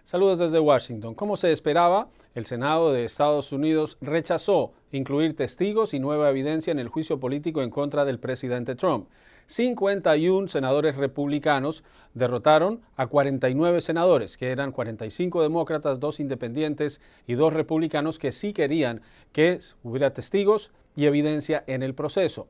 Saludos desde Washington. Como se esperaba, el Senado de Estados Unidos rechazó incluir testigos y nueva evidencia en el juicio político en contra del presidente Trump. 51 senadores republicanos derrotaron a 49 senadores, que eran 45 demócratas, 2 independientes y 2 republicanos que sí querían que hubiera testigos y evidencia en el proceso.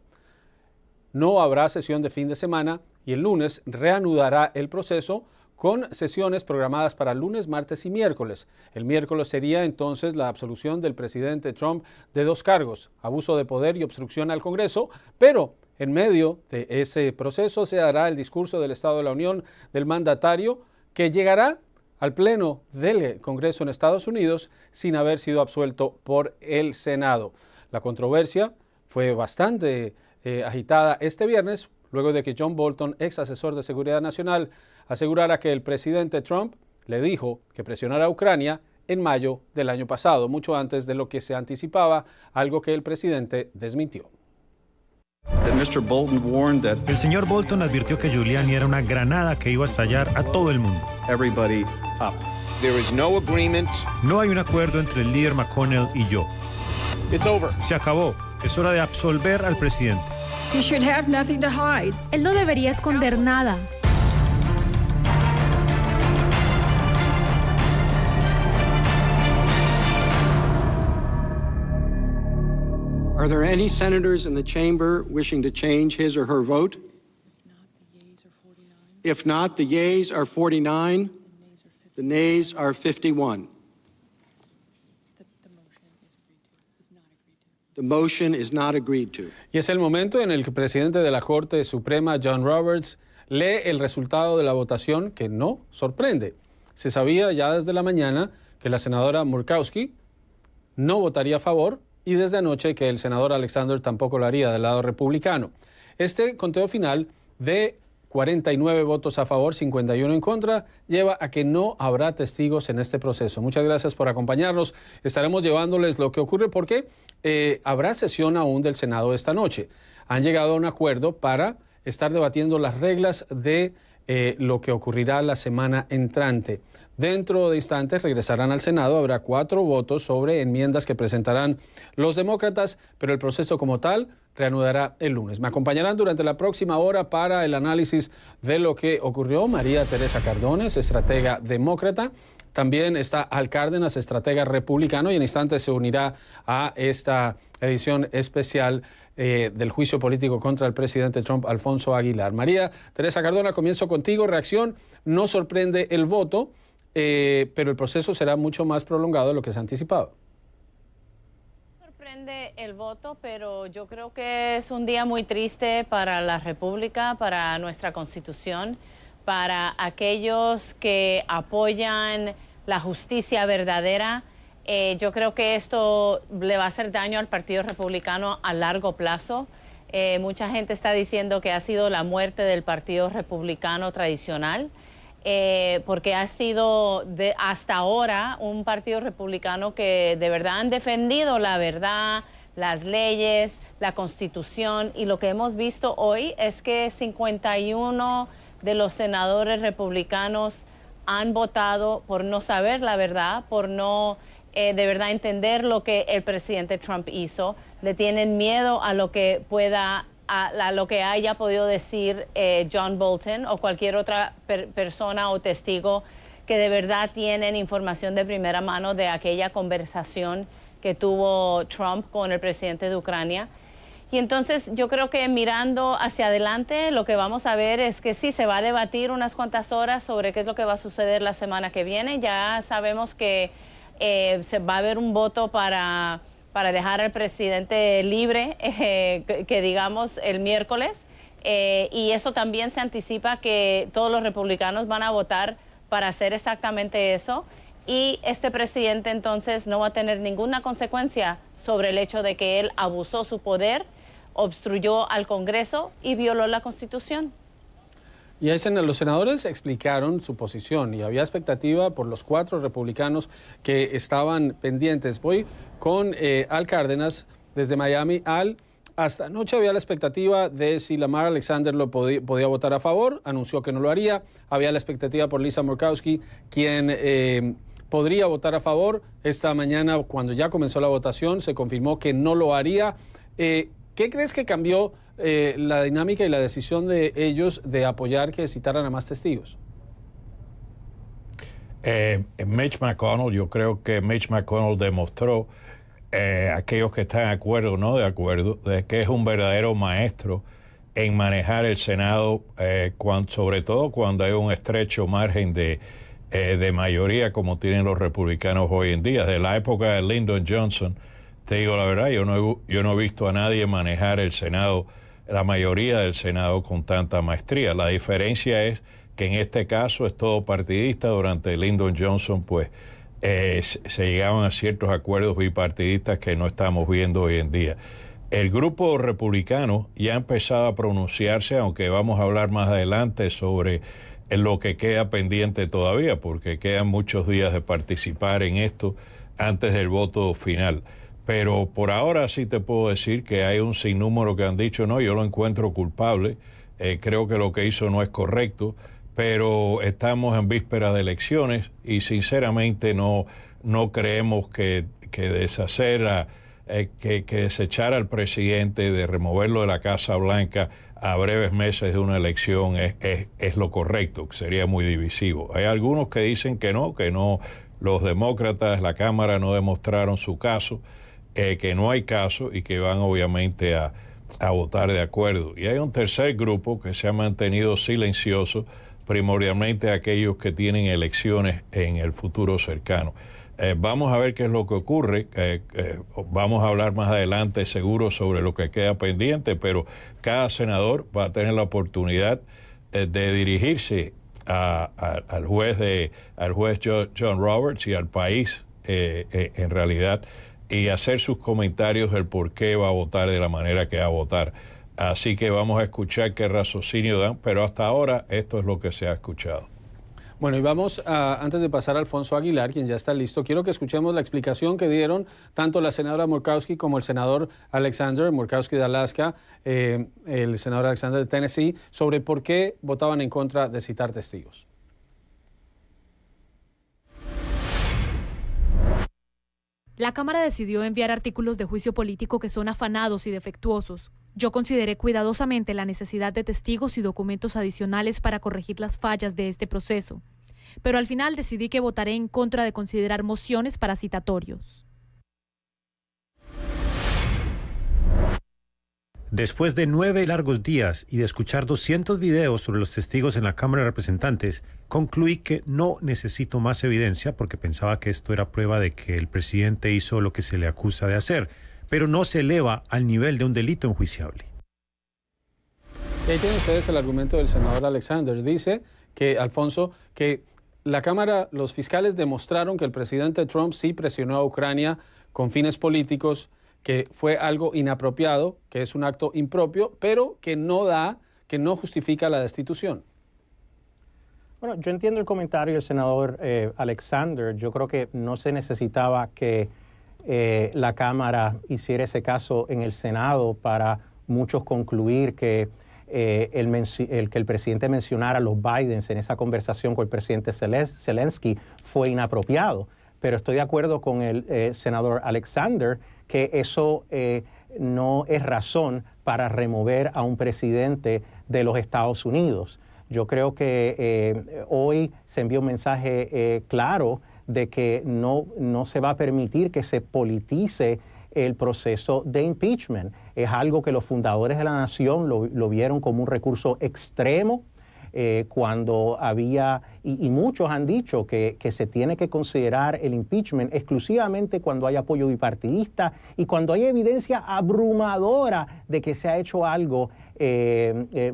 No habrá sesión de fin de semana y el lunes reanudará el proceso con sesiones programadas para lunes, martes y miércoles. El miércoles sería entonces la absolución del presidente Trump de 2 cargos, abuso de poder y obstrucción al Congreso, pero en medio de ese proceso se hará el discurso del Estado de la Unión del mandatario, que llegará al Pleno del Congreso en Estados Unidos sin haber sido absuelto por el Senado. La controversia fue bastante agitada este viernes, luego de que John Bolton, ex asesor de Seguridad Nacional, asegurara que el presidente Trump le dijo que presionara a Ucrania en mayo del año pasado, mucho antes de lo que se anticipaba, algo que el presidente desmintió. El señor Bolton advirtió que Giuliani era una granada que iba a estallar a todo el mundo. No hay un acuerdo entre el líder McConnell y yo. Se acabó. Es hora de absolver al presidente. Él no debería esconder nada. Are there any senators in the chamber wishing to change his or her vote? If not, the yeas are 49, the nays are 51. The motion is not agreed to. Y es el momento en el que el presidente de la Corte Suprema, John Roberts, lee el resultado de la votación, que no sorprende. Se sabía ya desde la mañana que la senadora Murkowski no votaría a favor y desde anoche que el senador Alexander tampoco lo haría del lado republicano. Este conteo final de 49 votos a favor, 51 en contra, lleva a que no habrá testigos en este proceso. Muchas gracias por acompañarnos. Estaremos llevándoles lo que ocurre porque habrá sesión aún del Senado esta noche. Han llegado a un acuerdo para estar debatiendo las reglas de lo que ocurrirá la semana entrante. Dentro de instantes regresarán al Senado, habrá 4 votos sobre enmiendas que presentarán los demócratas, pero el proceso como tal reanudará el lunes. Me acompañarán durante la próxima hora para el análisis de lo que ocurrió María Teresa Cardona, estratega demócrata. También está Al Cárdenas, estratega republicano, y en instantes se unirá a esta edición especial del juicio político contra el presidente Trump, Alfonso Aguilar. María Teresa Cardona, comienzo contigo. Reacción: no sorprende el voto, pero el proceso será mucho más prolongado de lo que se ha anticipado. Sorprende el voto, pero yo creo que es un día muy triste para la República, para nuestra Constitución, para aquellos que apoyan la justicia verdadera. Yo creo que esto le va a hacer daño al Partido Republicano a largo plazo. Mucha gente está diciendo que ha sido la muerte del Partido Republicano tradicional, porque ha sido hasta ahora un partido republicano que de verdad han defendido la verdad, las leyes, la Constitución, y lo que hemos visto hoy es que 51 de los senadores republicanos han votado por no saber la verdad, por no de verdad entender lo que el presidente Trump hizo. Le tienen miedo a lo que a lo que haya podido decir John Bolton o cualquier otra persona o testigo que de verdad tienen información de primera mano de aquella conversación que tuvo Trump con el presidente de Ucrania. Y entonces yo creo que mirando hacia adelante lo que vamos a ver es que sí, se va a debatir unas cuantas horas sobre qué es lo que va a suceder la semana que viene. Ya sabemos que se va a haber un voto para dejar al presidente libre, que digamos el miércoles, y eso también se anticipa que todos los republicanos van a votar para hacer exactamente eso, y este presidente entonces no va a tener ninguna consecuencia sobre el hecho de que él abusó su poder, obstruyó al Congreso y violó la Constitución. Y los senadores explicaron su posición y había expectativa por los 4 republicanos que estaban pendientes. Voy con Al Cárdenas desde Miami. Al, hasta anoche había la expectativa de si Lamar Alexander podía votar a favor, anunció que no lo haría. Había la expectativa por Lisa Murkowski, quien podría votar a favor. Esta mañana, cuando ya comenzó la votación, se confirmó que no lo haría. ¿Qué crees que cambió la dinámica y la decisión de ellos de apoyar que citaran a más testigos? Mitch McConnell, yo creo que Mitch McConnell demostró aquellos que están de acuerdo o no de acuerdo, de que es un verdadero maestro en manejar el Senado, sobre todo cuando hay un estrecho margen de mayoría como tienen los republicanos hoy en día. De la época de Lyndon Johnson, te digo la verdad, yo no he visto a nadie manejar el Senado, la mayoría del Senado con tanta maestría. La diferencia es que en este caso es todo partidista. Durante Lyndon Johnson, pues, se llegaban a ciertos acuerdos bipartidistas que no estamos viendo hoy en día. El grupo republicano ya ha empezado a pronunciarse, aunque vamos a hablar más adelante sobre lo que queda pendiente todavía, porque quedan muchos días de participar en esto antes del voto final. Pero por ahora sí te puedo decir que hay un sinnúmero que han dicho, no, yo lo encuentro culpable, creo que lo que hizo no es correcto, pero estamos en vísperas de elecciones y sinceramente no creemos que desechar al presidente, de removerlo de la Casa Blanca a breves meses de una elección es lo correcto, que sería muy divisivo. Hay algunos que dicen que no, los demócratas, la Cámara no demostraron su caso, que no hay caso y que van obviamente a votar de acuerdo. Y hay un tercer grupo que se ha mantenido silencioso, primordialmente aquellos que tienen elecciones en el futuro cercano. Vamos a ver qué es lo que ocurre, vamos a hablar más adelante seguro sobre lo que queda pendiente, pero cada senador va a tener la oportunidad de dirigirse al juez John Roberts y al país en realidad, y hacer sus comentarios del por qué va a votar de la manera que va a votar. Así que vamos a escuchar qué raciocinio dan, pero hasta ahora esto es lo que se ha escuchado. Bueno, y vamos antes de pasar a Alfonso Aguilar, quien ya está listo, quiero que escuchemos la explicación que dieron tanto la senadora Murkowski como el senador Alexander, Murkowski de Alaska, el senador Alexander de Tennessee, sobre por qué votaban en contra de citar testigos. La Cámara decidió enviar artículos de juicio político que son afanados y defectuosos. Yo consideré cuidadosamente la necesidad de testigos y documentos adicionales para corregir las fallas de este proceso, pero al final decidí que votaré en contra de considerar mociones para citatorios. Después de 9 largos días y de escuchar 200 videos sobre los testigos en la Cámara de Representantes, concluí que no necesito más evidencia porque pensaba que esto era prueba de que el presidente hizo lo que se le acusa de hacer, pero no se eleva al nivel de un delito enjuiciable. Y ahí tienen ustedes el argumento del senador Alexander. Dice que, Alfonso, que la Cámara, los fiscales demostraron que el presidente Trump sí presionó a Ucrania con fines políticos, que fue algo inapropiado, que es un acto impropio, pero que no justifica la destitución. Bueno, yo entiendo el comentario del senador Alexander. Yo creo que no se necesitaba que la Cámara hiciera ese caso en el Senado para muchos concluir que el presidente mencionara a los Bidens en esa conversación con el presidente Zelensky fue inapropiado. Pero estoy de acuerdo con el senador Alexander que eso no es razón para remover a un presidente de los Estados Unidos. Yo creo que hoy se envió un mensaje claro de que no se va a permitir que se politice el proceso de impeachment. Es algo que los fundadores de la nación lo vieron como un recurso extremo, cuando había, y muchos han dicho que se tiene que considerar el impeachment exclusivamente cuando hay apoyo bipartidista y cuando hay evidencia abrumadora de que se ha hecho algo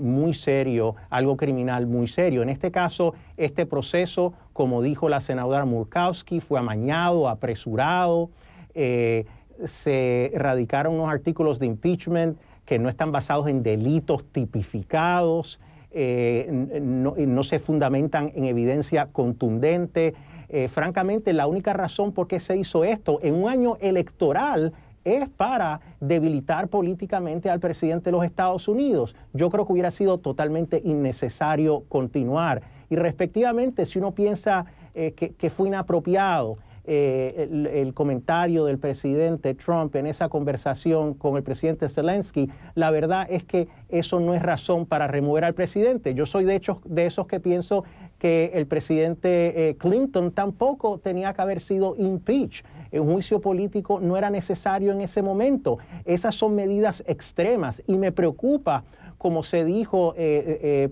muy serio, algo criminal muy serio. En este caso, este proceso, como dijo la senadora Murkowski, fue amañado, apresurado, se radicaron unos artículos de impeachment que no están basados en delitos tipificados, no se fundamentan en evidencia contundente. Francamente, la única razón por qué se hizo esto en un año electoral es para debilitar políticamente al presidente de los Estados Unidos. Yo creo que hubiera sido totalmente innecesario continuar. Y respectivamente, si uno piensa que fue inapropiado el comentario del presidente Trump en esa conversación con el presidente Zelensky, la verdad es que eso no es razón para remover al presidente. Yo soy de hecho de esos que pienso que el presidente Clinton tampoco tenía que haber sido impeached. Un juicio político no era necesario en ese momento. Esas son medidas extremas y me preocupa, como se dijo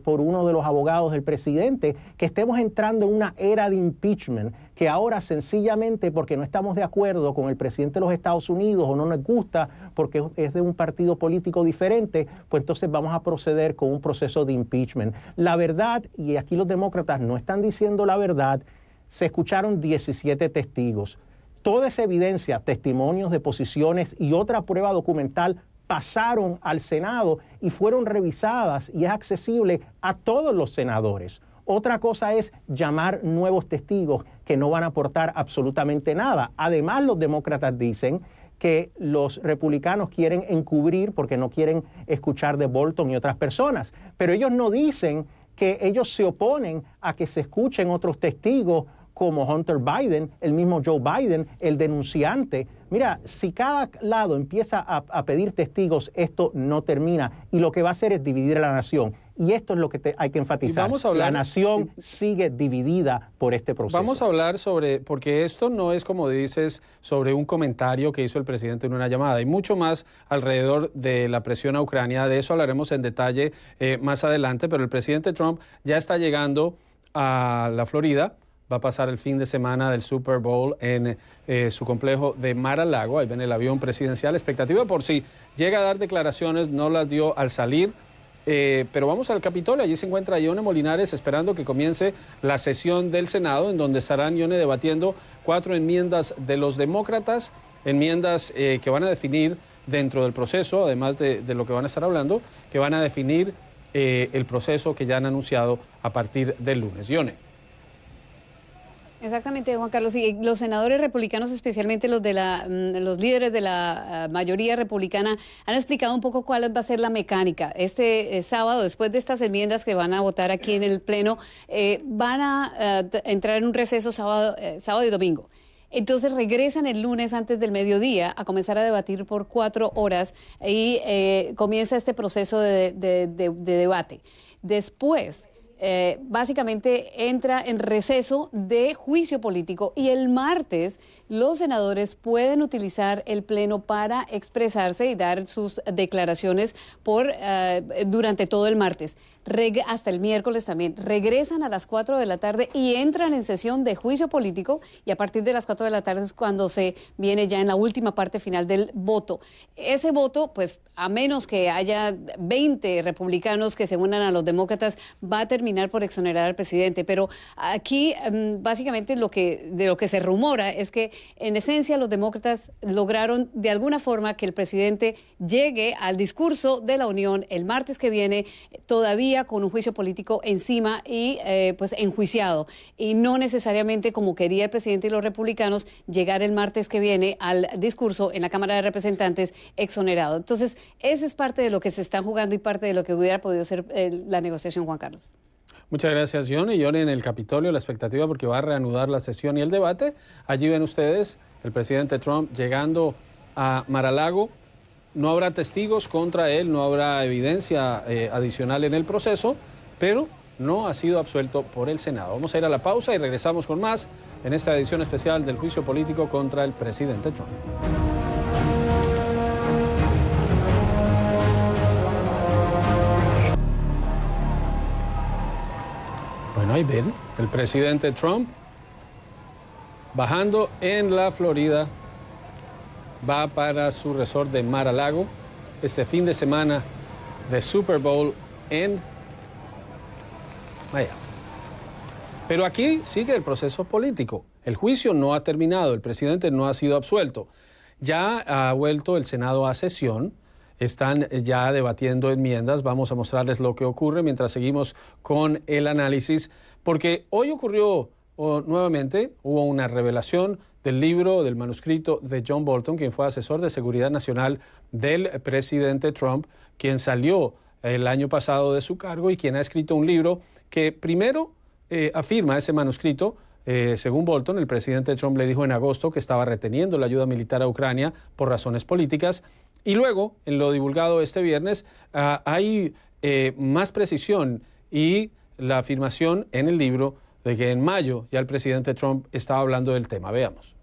por uno de los abogados del presidente, que estemos entrando en una era de impeachment, que ahora sencillamente porque no estamos de acuerdo con el presidente de los Estados Unidos o no nos gusta porque es de un partido político diferente, pues entonces vamos a proceder con un proceso de impeachment. La verdad, y aquí los demócratas no están diciendo la verdad, se escucharon 17 testigos. Toda esa evidencia, testimonios, deposiciones y otra prueba documental pasaron al Senado y fueron revisadas y es accesible a todos los senadores. Otra cosa es llamar nuevos testigos que no van a aportar absolutamente nada. Además, los demócratas dicen que los republicanos quieren encubrir porque no quieren escuchar de Bolton y otras personas. Pero ellos no dicen que ellos se oponen a que se escuchen otros testigos como Hunter Biden, el mismo Joe Biden, el denunciante. Mira, si cada lado empieza a pedir testigos, esto no termina y lo que va a hacer es dividir a la nación. Y esto es lo que hay que enfatizar. La nación sigue dividida por este proceso. Vamos a hablar sobre, porque esto no es, como dices, sobre un comentario que hizo el presidente en una llamada. Hay mucho más alrededor de la presión a Ucrania. De eso hablaremos en detalle más adelante. Pero el presidente Trump ya está llegando a la Florida. Va a pasar el fin de semana del Super Bowl en su complejo de Mar-a-Lago. Ahí ven el avión presidencial. Expectativa por si llega a dar declaraciones, no las dio al salir. Pero vamos al Capitolio. Allí se encuentra Yone Molinares esperando que comience la sesión del Senado, en donde estarán, Yone, debatiendo 4 enmiendas de los demócratas, enmiendas que van a definir dentro del proceso, además de lo que van a estar hablando, que van a definir el proceso que ya han anunciado a partir del lunes. Yone. Exactamente, Juan Carlos. Y los senadores republicanos, especialmente los líderes de la mayoría republicana, han explicado un poco cuál va a ser la mecánica. Este sábado, después de estas enmiendas que van a votar aquí en el Pleno, van a entrar en un receso sábado y domingo. Entonces regresan el lunes antes del mediodía a comenzar a debatir por 4 horas y comienza este proceso de debate. Después, básicamente entra en receso de juicio político y el martes los senadores pueden utilizar el Pleno para expresarse y dar sus declaraciones durante todo el martes. Hasta el miércoles también. Regresan a las 4 de la tarde y entran en sesión de juicio político y a partir de las 4 de la tarde es cuando se viene ya en la última parte final del voto. Ese voto, pues a menos que haya 20 republicanos que se unan a los demócratas, va a terminar por exonerar al presidente. Pero aquí básicamente de lo que se rumora es que en esencia los demócratas lograron de alguna forma que el presidente llegue al discurso de la Unión el martes que viene, todavía con un juicio político encima y pues enjuiciado, y no necesariamente como quería el presidente y los republicanos llegar el martes que viene al discurso en la Cámara de Representantes exonerado. Entonces esa es parte de lo que se está jugando y parte de lo que hubiera podido ser la negociación, Juan Carlos. Muchas gracias, Yone. Yone, en el Capitolio la expectativa porque va a reanudar la sesión y el debate. Allí ven ustedes el presidente Trump llegando a Mar-a-Lago. No habrá testigos contra él, no habrá evidencia adicional en el proceso, pero no ha sido absuelto por el Senado. Vamos a ir a la pausa y regresamos con más en esta edición especial del juicio político contra el presidente Trump. Bueno, ahí ven el presidente Trump bajando en la Florida. Va para su resort de Mar-a-Lago este fin de semana de Super Bowl en Miami. Pero aquí sigue el proceso político. El juicio no ha terminado, el presidente no ha sido absuelto. Ya ha vuelto el Senado a sesión, están ya debatiendo enmiendas. Vamos a mostrarles lo que ocurre mientras seguimos con el análisis, porque hoy ocurrió nuevamente, hubo una revelación del libro, del manuscrito de John Bolton, quien fue asesor de seguridad nacional del presidente Trump, quien salió el año pasado de su cargo y quien ha escrito un libro que primero afirma ese manuscrito. Según Bolton, el presidente Trump le dijo en agosto que estaba reteniendo la ayuda militar a Ucrania por razones políticas. Y luego, en lo divulgado este viernes, hay más precisión y la afirmación en el libro de que en mayo ya el presidente Trump estaba hablando del tema. Veamos.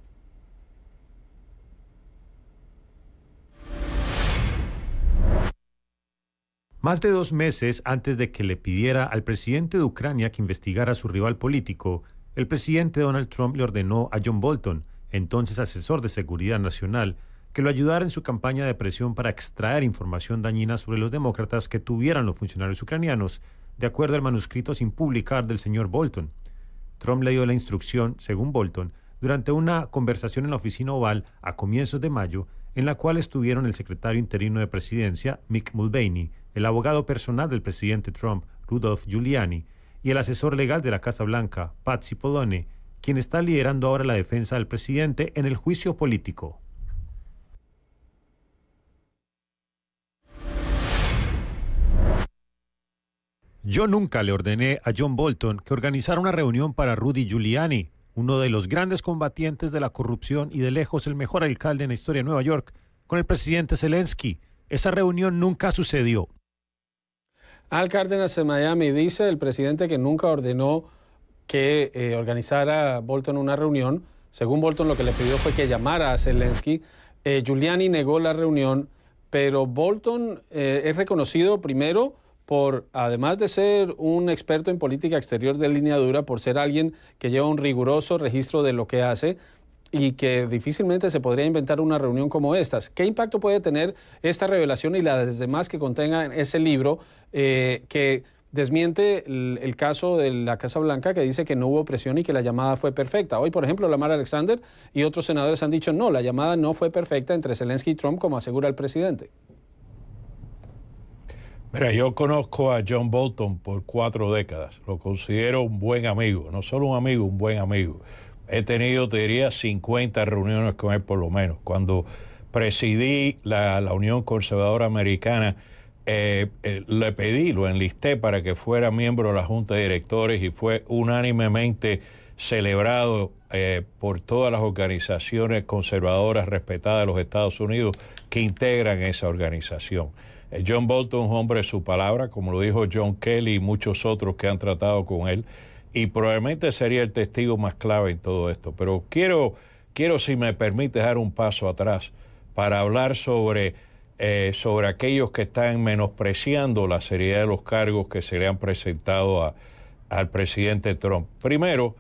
Más de 2 meses antes de que le pidiera al presidente de Ucrania que investigara a su rival político, el presidente Donald Trump le ordenó a John Bolton, entonces asesor de seguridad nacional, que lo ayudara en su campaña de presión para extraer información dañina sobre los demócratas que tuvieran los funcionarios ucranianos, de acuerdo al manuscrito sin publicar del señor Bolton. Trump le dio la instrucción, según Bolton, durante una conversación en la oficina Oval a comienzos de mayo, en la cual estuvieron el secretario interino de Presidencia, Mick Mulvaney, el abogado personal del presidente Trump, Rudolph Giuliani, y el asesor legal de la Casa Blanca, Pat Cipollone, quien está liderando ahora la defensa del presidente en el juicio político. Yo nunca le ordené a John Bolton que organizara una reunión para Rudy Giuliani, uno de los grandes combatientes de la corrupción y de lejos el mejor alcalde en la historia de Nueva York, con el presidente Zelensky. Esa reunión nunca sucedió. Al Cárdenas en Miami dice el presidente que nunca ordenó que organizara Bolton una reunión. Según Bolton, lo que le pidió fue que llamara a Zelensky. Giuliani negó la reunión, pero Bolton es reconocido primero por, además de ser un experto en política exterior de línea dura, por ser alguien que lleva un riguroso registro de lo que hace y que difícilmente se podría inventar una reunión como estas. ¿Qué impacto puede tener esta revelación y las demás que contengan ese libro que desmiente el caso de la Casa Blanca, que dice que no hubo presión y que la llamada fue perfecta? Hoy, por ejemplo, Lamar Alexander y otros senadores han dicho no, la llamada no fue perfecta entre Zelensky y Trump, como asegura el presidente. Mira, yo conozco a John Bolton por 4 décadas. Lo considero un buen amigo, no solo un amigo, un buen amigo. He tenido, te diría, 50 reuniones con él por lo menos. Cuando presidí la Unión Conservadora Americana, le pedí, lo enlisté para que fuera miembro de la Junta de Directores y fue unánimemente celebrado por todas las organizaciones conservadoras respetadas de los Estados Unidos que integran esa organización. John Bolton es un hombre de su palabra, como lo dijo John Kelly y muchos otros que han tratado con él, y probablemente sería el testigo más clave en todo esto. Pero quiero si me permite, dar un paso atrás para hablar sobre aquellos que están menospreciando la seriedad de los cargos que se le han presentado al presidente Trump. Primero,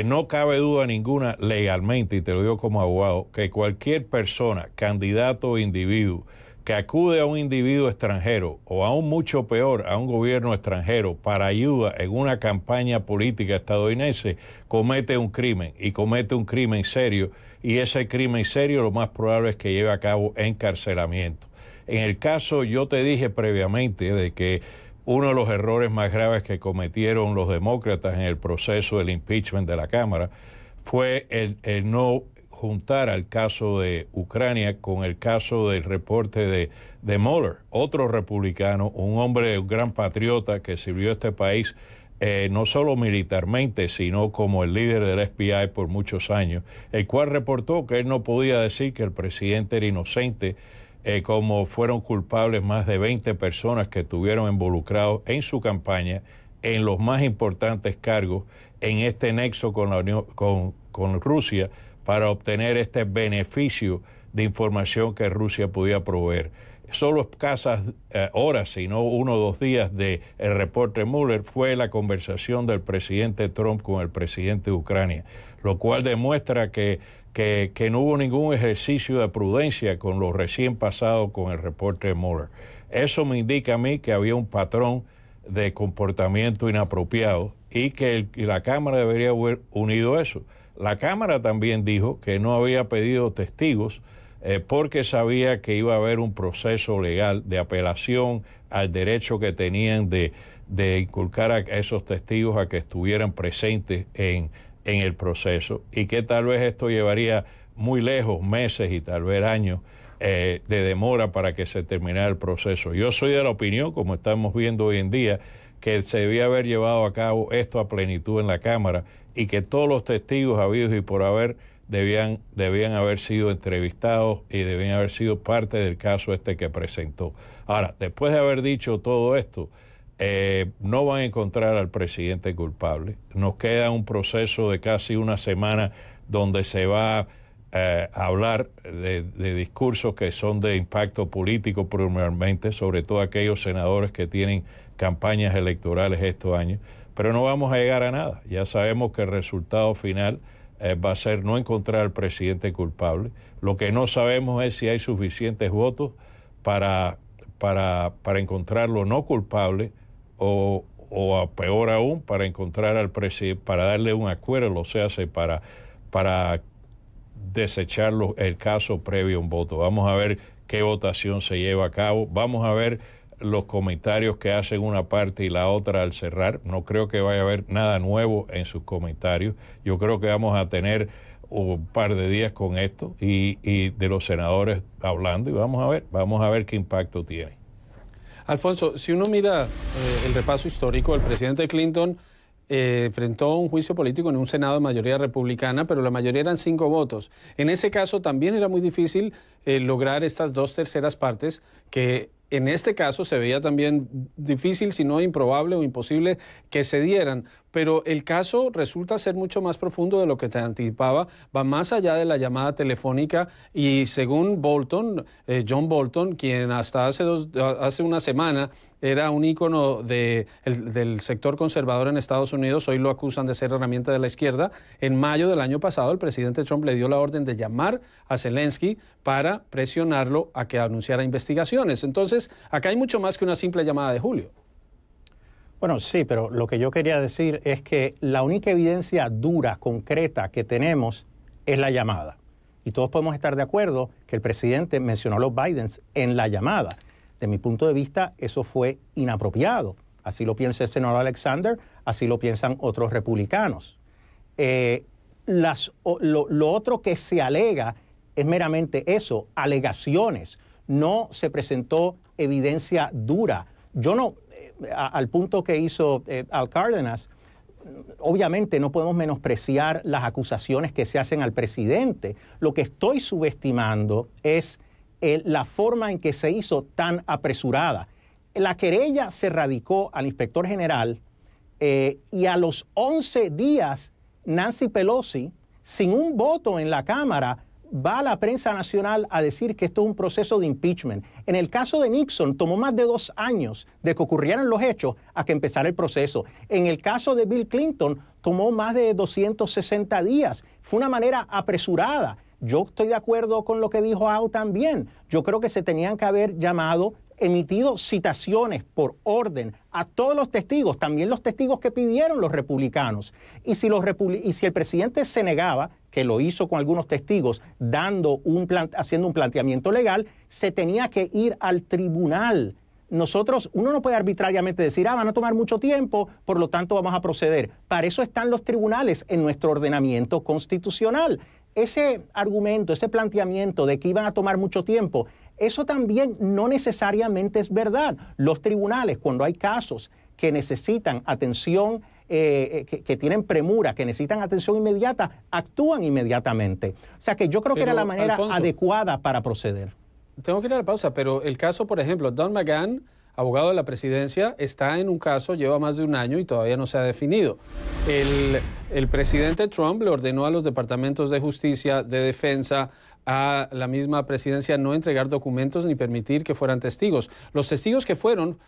no cabe duda ninguna legalmente, y te lo digo como abogado, que cualquier persona, candidato o individuo, que acude a un individuo extranjero o aún mucho peor a un gobierno extranjero para ayuda en una campaña política estadounidense, comete un crimen y comete un crimen serio, y ese crimen serio lo más probable es que lleve a cabo encarcelamiento. En el caso, yo te dije previamente de que uno de los errores más graves que cometieron los demócratas en el proceso del impeachment de la Cámara fue el no juntar al caso de Ucrania con el caso del reporte de Mueller, otro republicano, un hombre, un gran patriota que sirvió a este país no solo militarmente, sino como el líder del FBI por muchos años, el cual reportó que él no podía decir que el presidente era inocente, como fueron culpables más de 20 personas que estuvieron involucrados en su campaña en los más importantes cargos en este nexo con la Unión, con Rusia, para obtener este beneficio de información que Rusia podía proveer. Solo escasas horas, si no 1 o 2 días del reporte Mueller, fue la conversación del presidente Trump con el presidente de Ucrania, lo cual demuestra que no hubo ningún ejercicio de prudencia con lo recién pasado con el reporte Mueller. Eso me indica a mí que había un patrón de comportamiento inapropiado y que la Cámara debería haber unido eso. La Cámara también dijo que no había pedido testigos porque sabía que iba a haber un proceso legal de apelación al derecho que tenían de inculcar a esos testigos a que estuvieran presentes en en el proceso y que tal vez esto llevaría muy lejos, meses y tal vez años de demora para que se terminara el proceso. Yo soy de la opinión, como estamos viendo hoy en día, que se debía haber llevado a cabo esto a plenitud en la Cámara y que todos los testigos habidos y por haber debían haber sido entrevistados y debían haber sido parte del caso este que presentó. Ahora, después de haber dicho todo esto, no van a encontrar al presidente culpable. Nos queda un proceso de casi una semana donde se va a hablar de discursos que son de impacto político primeramente, sobre todo aquellos senadores que tienen campañas electorales estos años, pero no vamos a llegar a nada. Ya sabemos que el resultado final va a ser no encontrar al presidente culpable. Lo que no sabemos es si hay suficientes votos para encontrarlo no culpable o peor aún, para encontrar al presidente, para darle un acuerdo, o sea, para desechar el caso previo a un voto. Vamos a ver qué votación se lleva a cabo. Vamos a ver los comentarios que hacen una parte y la otra al cerrar. No creo que vaya a haber nada nuevo en sus comentarios. Yo creo que vamos a tener un par de días con esto y de los senadores hablando y vamos a ver qué impacto tiene. Alfonso, si uno mira el repaso histórico, el presidente Clinton enfrentó un juicio político en un Senado de mayoría republicana, pero la mayoría eran 5 votos. En ese caso también era muy difícil lograr estas 2/3 partes, que en este caso se veía también difícil, si no improbable o imposible que se dieran. Pero el caso resulta ser mucho más profundo de lo que te anticipaba, va más allá de la llamada telefónica y según Bolton, John Bolton, quien hasta hace una semana era un ícono del sector conservador en Estados Unidos, hoy lo acusan de ser herramienta de la izquierda. En mayo del año pasado, el presidente Trump le dio la orden de llamar a Zelensky para presionarlo a que anunciara investigaciones. Entonces, acá hay mucho más que una simple llamada de Julio. Bueno, sí, pero lo que yo quería decir es que la única evidencia dura, concreta que tenemos es la llamada. Y todos podemos estar de acuerdo que el presidente mencionó a los Bidens en la llamada. De mi punto de vista, eso fue inapropiado. Así lo piensa el senador Alexander, así lo piensan otros republicanos. Lo otro que se alega es meramente eso, alegaciones. No se presentó evidencia dura. Yo no, al punto que hizo Al Cárdenas, obviamente no podemos menospreciar las acusaciones que se hacen al presidente. Lo que estoy subestimando es la forma en que se hizo tan apresurada. La querella se radicó al inspector general y a los 11 días Nancy Pelosi, sin un voto en la Cámara, va a la prensa nacional a decir que esto es un proceso de impeachment. En el caso de Nixon, tomó más de 2 años de que ocurrieran los hechos a que empezara el proceso. En el caso de Bill Clinton, tomó más de 260 días. Fue una manera apresurada. Yo estoy de acuerdo con lo que dijo Al también. Yo creo que se tenían que haber emitido citaciones por orden a todos los testigos, también los testigos que pidieron los republicanos. Y si el presidente se negaba, que lo hizo con algunos testigos, haciendo un planteamiento legal, se tenía que ir al tribunal. Uno no puede arbitrariamente decir, van a tomar mucho tiempo, por lo tanto vamos a proceder. Para eso están los tribunales en nuestro ordenamiento constitucional. Ese argumento, ese planteamiento de que iban a tomar mucho tiempo, eso también no necesariamente es verdad. Los tribunales, cuando hay casos que necesitan atención, que tienen premura, que necesitan atención inmediata, actúan inmediatamente. O sea que yo creo que era la manera adecuada para proceder. Tengo que ir a la pausa, pero el caso, por ejemplo, Don McGahn, abogado de la presidencia, está en un caso, lleva más de 1 año y todavía no se ha definido. El presidente Trump le ordenó a los departamentos de justicia, de defensa, a la misma presidencia no entregar documentos ni permitir que fueran testigos. Los testigos que fueron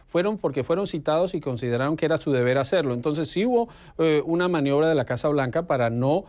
porque fueron citados y consideraron que era su deber hacerlo. Entonces sí hubo una maniobra de la Casa Blanca para no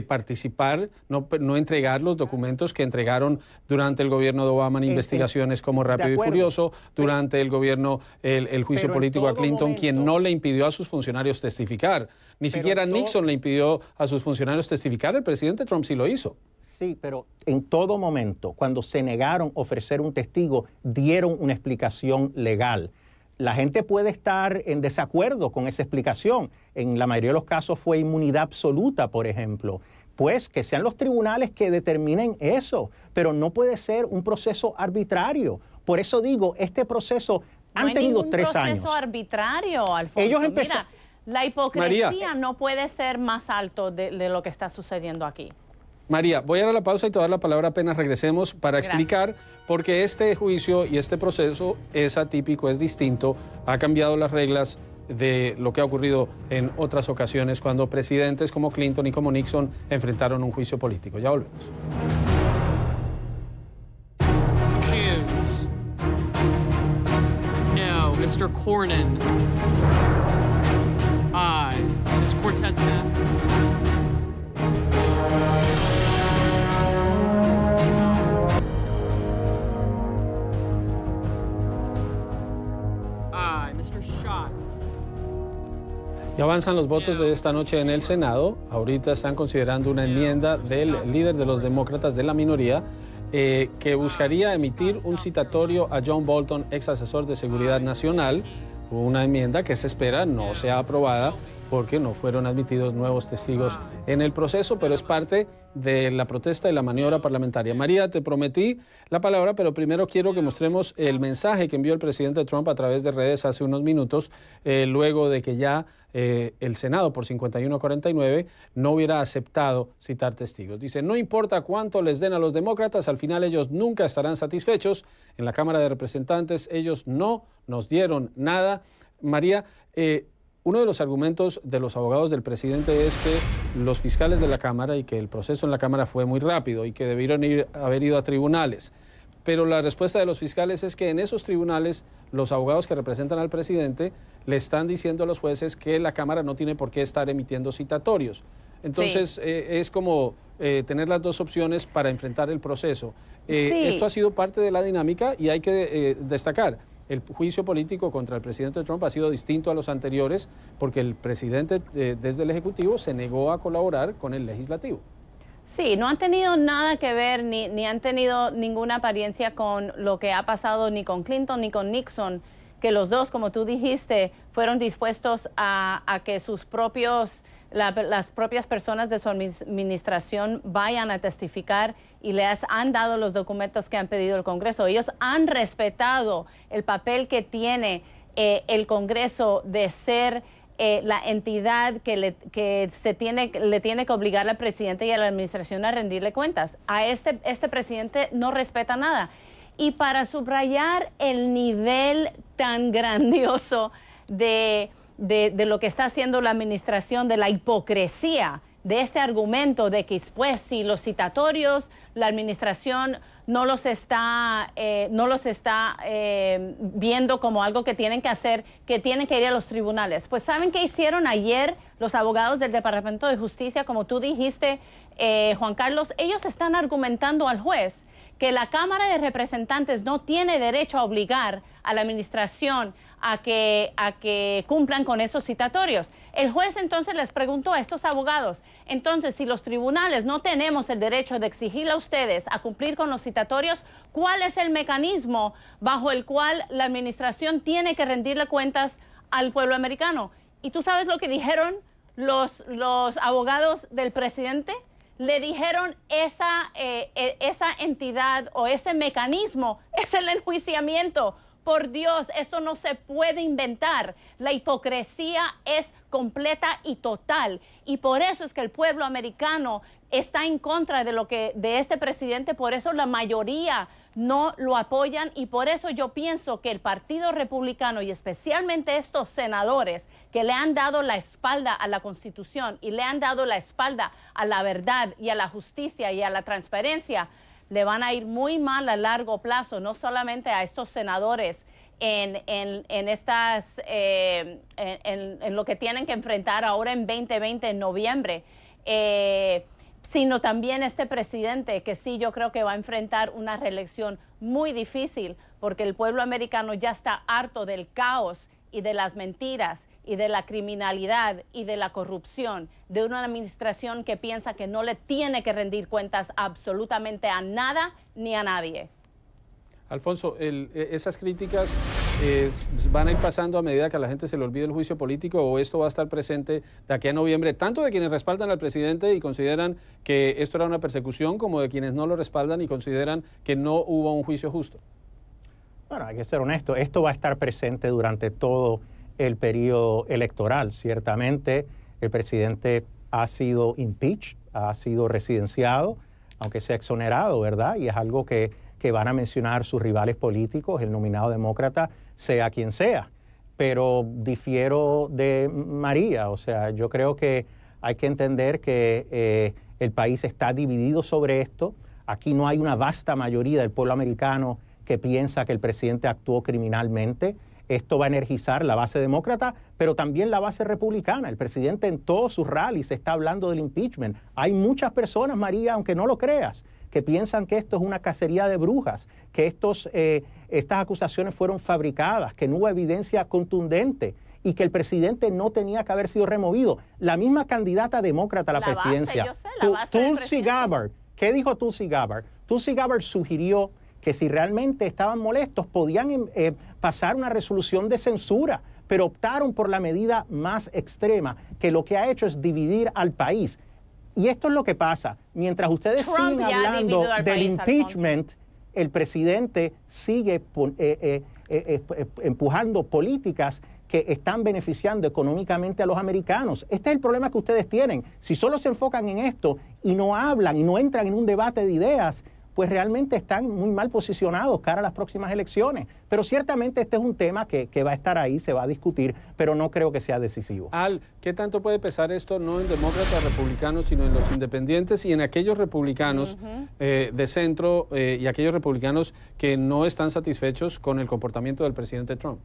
participar, no entregar los documentos que entregaron durante el gobierno de Obama en investigaciones como Rápido y Furioso, durante el gobierno, el juicio político a Clinton, quien no le impidió a sus funcionarios testificar. Ni siquiera Nixon le impidió a sus funcionarios testificar, el presidente Trump sí lo hizo. Sí, pero en todo momento, cuando se negaron a ofrecer un testigo, dieron una explicación legal. la gente puede estar en desacuerdo con esa explicación. En la mayoría de los casos fue inmunidad absoluta, por ejemplo. Pues que sean los tribunales que determinen eso, pero no puede ser un proceso arbitrario. Por eso digo, este proceso han tenido 3 años. No hay ningún proceso arbitrario, Alfonso. Mira, la hipocresía María, no puede ser más alto de lo que está sucediendo aquí. María, voy a dar la pausa y te voy a dar la palabra apenas regresemos para explicar por qué este juicio y este proceso es atípico, es distinto, ha cambiado las reglas de lo que ha ocurrido en otras ocasiones cuando presidentes como Clinton y como Nixon enfrentaron un juicio político. Ya volvemos. Hughes. No, Mr. Cornyn. Aye, Ms. Cortez Masto. Y avanzan los votos de esta noche en el Senado. Ahorita están considerando una enmienda del líder de los demócratas de la minoría que buscaría emitir un citatorio a John Bolton, ex asesor de Seguridad Nacional. Una enmienda que se espera no sea aprobada porque no fueron admitidos nuevos testigos en el proceso, pero es parte de la protesta y la maniobra parlamentaria. María, te prometí la palabra, pero primero quiero que mostremos el mensaje que envió el presidente Trump a través de redes hace unos minutos, luego de que ya el Senado, por 51-49, no hubiera aceptado citar testigos. Dice, no importa cuánto les den a los demócratas, al final ellos nunca estarán satisfechos. En la Cámara de Representantes ellos no nos dieron nada. María, uno de los argumentos de los abogados del presidente es que los fiscales de la Cámara y que el proceso en la Cámara fue muy rápido y que debieron haber ido a tribunales. Pero la respuesta de los fiscales es que en esos tribunales los abogados que representan al presidente le están diciendo a los jueces que la Cámara no tiene por qué estar emitiendo citatorios. Entonces es como tener las dos opciones para enfrentar el proceso. Esto ha sido parte de la dinámica y hay que destacar. El juicio político contra el presidente Trump ha sido distinto a los anteriores porque el presidente desde el Ejecutivo se negó a colaborar con el Legislativo. Sí, no han tenido nada que ver ni han tenido ninguna apariencia con lo que ha pasado ni con Clinton ni con Nixon, que los dos, como tú dijiste, fueron dispuestos a que las propias personas de su administración vayan a testificar y les han dado los documentos que han pedido el Congreso. Ellos han respetado el papel que tiene el Congreso de ser la entidad que le tiene que obligar al presidente y a la administración a rendirle cuentas. A este presidente no respeta nada. Y para subrayar el nivel tan grandioso de lo que está haciendo la administración, de la hipocresía de este argumento de que pues si los citatorios, la administración no los está viendo como algo que tienen que hacer, que tienen que ir a los tribunales. Pues ¿saben qué hicieron ayer los abogados del Departamento de Justicia? Como tú dijiste, Juan Carlos, ellos están argumentando al juez que la Cámara de Representantes no tiene derecho a obligar a la administración a que cumplan con esos citatorios. El juez entonces les preguntó a estos abogados, entonces si los tribunales no tenemos el derecho de exigirle a ustedes a cumplir con los citatorios, ¿cuál es el mecanismo bajo el cual la administración tiene que rendirle cuentas al pueblo americano? ¿Y tú sabes lo que dijeron los abogados del presidente? Le dijeron esa entidad o ese mecanismo es el enjuiciamiento. Por Dios, esto no se puede inventar. La hipocresía es completa y total. Y por eso es que el pueblo americano está en contra de este presidente. Por eso la mayoría no lo apoyan. Y por eso yo pienso que el Partido Republicano y especialmente estos senadores que le han dado la espalda a la Constitución y le han dado la espalda a la verdad y a la justicia y a la transparencia, le van a ir muy mal a largo plazo, no solamente a estos senadores en lo que tienen que enfrentar ahora en 2020, en noviembre, sino también este presidente que sí yo creo que va a enfrentar una reelección muy difícil porque el pueblo americano ya está harto del caos y de las mentiras y de la criminalidad y de la corrupción de una administración que piensa que no le tiene que rendir cuentas absolutamente a nada ni a nadie. Alfonso, esas críticas van a ir pasando a medida que a la gente se le olvide el juicio político, o esto va a estar presente de aquí a noviembre, tanto de quienes respaldan al presidente y consideran que esto era una persecución, como de quienes no lo respaldan y consideran que no hubo un juicio justo? Bueno, hay que ser honesto, esto va a estar presente durante todo el periodo electoral. Ciertamente el presidente ha sido impeached, ha sido residenciado, aunque sea exonerado, ¿verdad? Y es algo que van a mencionar sus rivales políticos, el nominado demócrata, sea quien sea. Pero difiero de María, o sea, yo creo que hay que entender que el país está dividido sobre esto. Aquí no hay una vasta mayoría del pueblo americano que piensa que el presidente actuó criminalmente. Esto va a energizar la base demócrata, pero también la base republicana. El presidente en todos sus rallies está hablando del impeachment. Hay muchas personas, María, aunque no lo creas, que piensan que esto es una cacería de brujas, que estas acusaciones fueron fabricadas, que no hubo evidencia contundente y que el presidente no tenía que haber sido removido. La misma candidata demócrata a la presidencia, Tulsi Gabbard. ¿Qué dijo Tulsi Gabbard? Tulsi Gabbard sugirió que si realmente estaban molestos podían pasar una resolución de censura, pero optaron por la medida más extrema, que lo que ha hecho es dividir al país. Y esto es lo que pasa. Mientras ustedes siguen hablando del impeachment, el presidente sigue empujando políticas que están beneficiando económicamente a los americanos. Este es el problema que ustedes tienen. Si solo se enfocan en esto y no hablan y no entran en un debate de ideas, pues realmente están muy mal posicionados cara a las próximas elecciones. Pero ciertamente este es un tema que va a estar ahí, se va a discutir, pero no creo que sea decisivo. Al, ¿qué tanto puede pesar esto no en demócratas republicanos, sino en los independientes y en aquellos republicanos de centro y aquellos republicanos que no están satisfechos con el comportamiento del presidente Trump?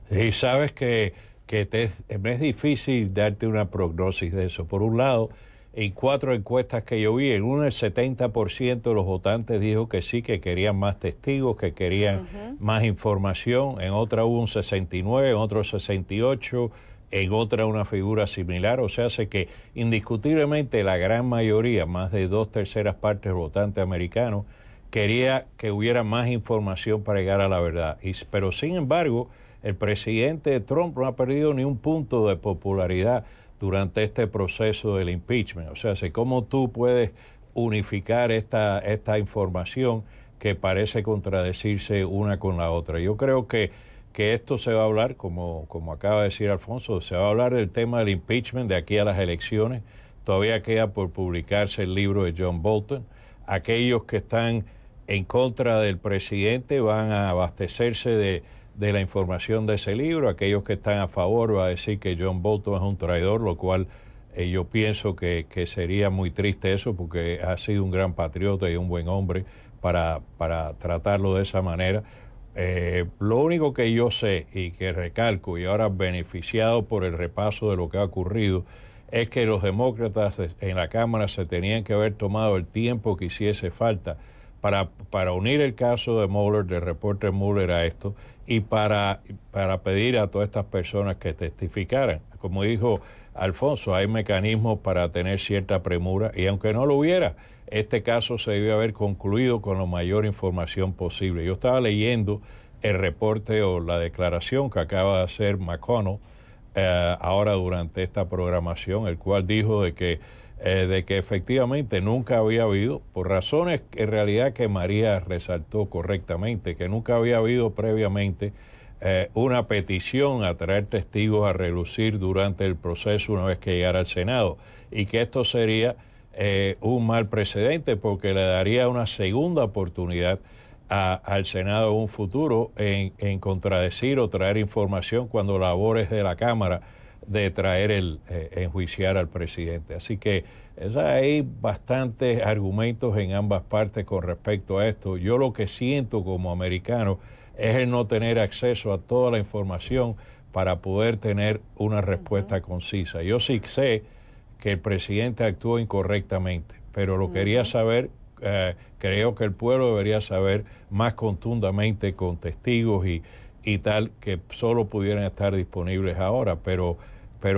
Y sabes que es difícil darte una prognosis de eso. Por un lado, en 4 encuestas que yo vi, en una el 70% de los votantes dijo que sí, que querían más testigos, que querían más información. En otra hubo un 69%, en otro 68%, en otra una figura similar. O sea, hace que indiscutiblemente la gran mayoría, más de 2/3 partes del votante americano, quería que hubiera más información para llegar a la verdad. Pero sin embargo, el presidente Trump no ha perdido ni un punto de popularidad durante este proceso del impeachment. O sea, cómo tú puedes unificar esta información que parece contradecirse una con la otra. Yo creo que esto se va a hablar, como acaba de decir Alfonso, se va a hablar del tema del impeachment de aquí a las elecciones. Todavía queda por publicarse el libro de John Bolton. Aquellos que están en contra del presidente van a abastecerse de la información de ese libro. Aquellos que están a favor van a decir que John Bolton es un traidor, lo cual yo pienso que sería muy triste eso, porque ha sido un gran patriota y un buen hombre para tratarlo de esa manera. Lo único que yo sé y que recalco, y ahora beneficiado por el repaso de lo que ha ocurrido, es que los demócratas en la Cámara se tenían que haber tomado el tiempo que hiciese falta para unir el caso de Mueller, del reporte Mueller, a esto, y para pedir a todas estas personas que testificaran. Como dijo Alfonso, hay mecanismos para tener cierta premura, y aunque no lo hubiera, este caso se debió haber concluido con la mayor información posible. Yo estaba leyendo el reporte o la declaración que acaba de hacer McConnell ahora durante esta programación, el cual dijo de que efectivamente nunca había habido, por razones en realidad que María resaltó correctamente, que nunca había habido previamente una petición a traer testigos a relucir durante el proceso una vez que llegara al Senado, y que esto sería un mal precedente porque le daría una segunda oportunidad al Senado en un futuro en contradecir o traer información cuando labores de la Cámara de traer enjuiciar al presidente. Así que hay bastantes argumentos en ambas partes con respecto a esto. Yo lo que siento como americano es el no tener acceso a toda la información para poder tener una respuesta concisa. Yo sí sé que el presidente actuó incorrectamente, pero lo quería saber, creo que el pueblo debería saber más contundamente con testigos y tal, que solo pudieran estar disponibles ahora, pero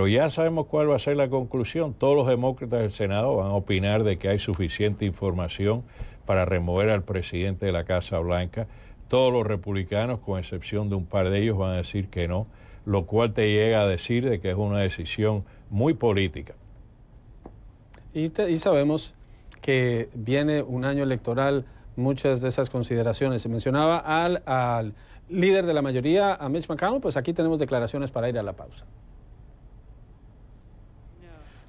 ya sabemos cuál va a ser la conclusión. Todos los demócratas del Senado van a opinar de que hay suficiente información para remover al presidente de la Casa Blanca. todos los republicanos, con excepción de un par de ellos, van a decir que no, lo cual te llega a decir de que es una decisión muy política. Y sabemos que viene un año electoral, muchas de esas consideraciones. Se mencionaba al líder de la mayoría, a Mitch McConnell, pues aquí tenemos declaraciones para ir a la pausa.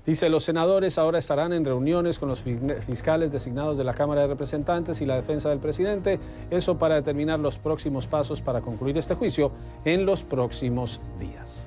Dice, los senadores ahora estarán en reuniones con los fiscales designados de la Cámara de Representantes y la defensa del presidente, eso para determinar los próximos pasos para concluir este juicio en los próximos días.